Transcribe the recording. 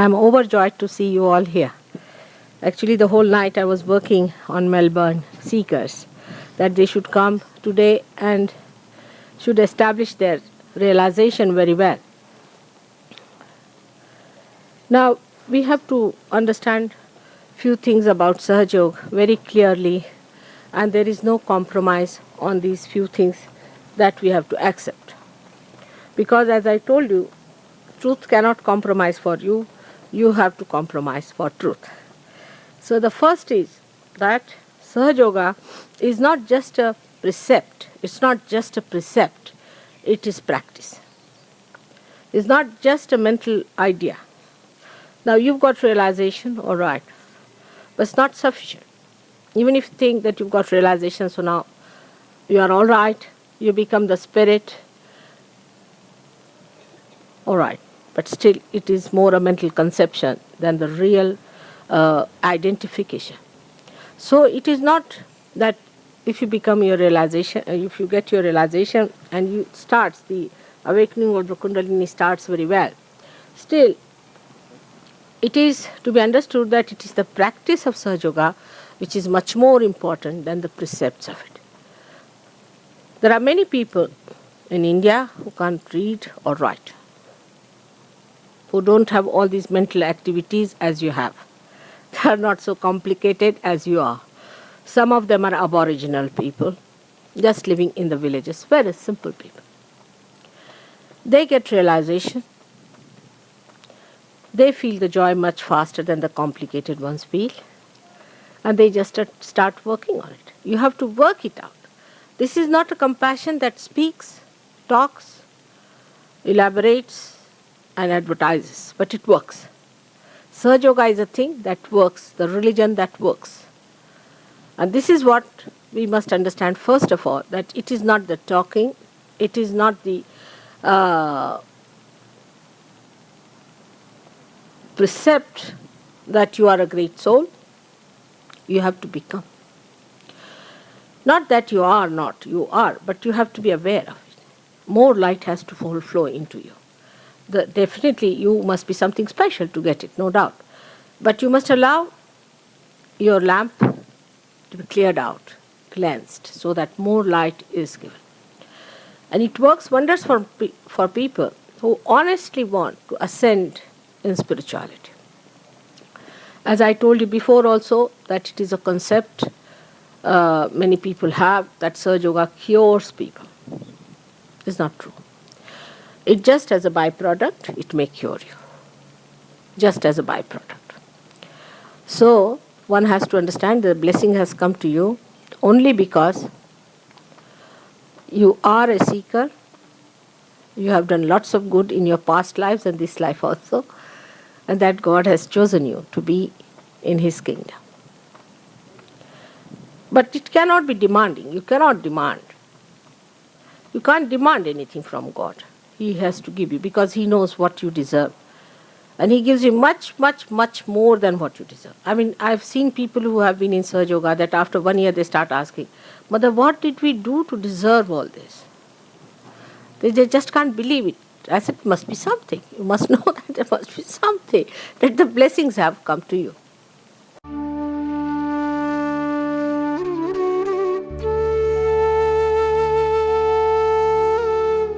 I'm overjoyed to see you all here. Actually, the whole night I was working on Melbourne seekers, that they should come today and should establish their realization very well. Now, we have to understand few things about Sahaja Yoga very clearly, and there is no compromise on these few things that we have to accept. Because as I told you, truth cannot compromise for you, you have to compromise for truth. So the first is that Sahaja Yoga is not just a precept, it's not just a precept, it is practice. It's not just a mental idea. Now you've got realization, all right, but it's not sufficient. Even if you think that you've got realization, so now you are all right, you become the spirit, all right, but still it is more a mental conception than the real identification. So it is not that if you become your realization, if you get your realization and you starts, the awakening of the Kundalini starts very well. Still, it is to be understood that it is the practice of Sahaja Yoga which is much more important than the precepts of it. There are many people in India who can't read or write, who don't have all these mental activities as you have. They are not so complicated as you are. Some of them are aboriginal people, just living in the villages, very simple people. They get realization. They feel the joy much faster than the complicated ones feel. And they just start working on it. You have to work it out. This is not a compassion that speaks, talks, elaborates, and advertises, but it works. Sahaja Yoga is a thing that works, the religion that works. And this is what we must understand first of all, that it is not the talking, it is not the precept that you are a great soul. You have to become. Not that you are not, you are, but you have to be aware of it. More light has to flow into you. Definitely you must be something special to get it, no doubt. But you must allow your lamp to be cleared out, cleansed, so that more light is given. And it works wonders for people who honestly want to ascend in spirituality. As I told you before also, that it is a concept many people have, that Sahaja Yoga cures people. It's not true. It just as a byproduct, it may cure you. Just as a byproduct. So, one has to understand the blessing has come to you only because you are a seeker. You have done lots of good in your past lives and this life also. And that God has chosen you to be in His kingdom. But it cannot be demanding. You cannot demand. You can't demand anything from God. He has to give you because He knows what you deserve. And He gives you much, much, much more than what you deserve. I mean, I've seen people who have been in Sahaja Yoga that after 1 year they start asking, Mother, what did we do to deserve all this? They just can't believe it. I said, it must be something. You must know that there must be something, that the blessings have come to you.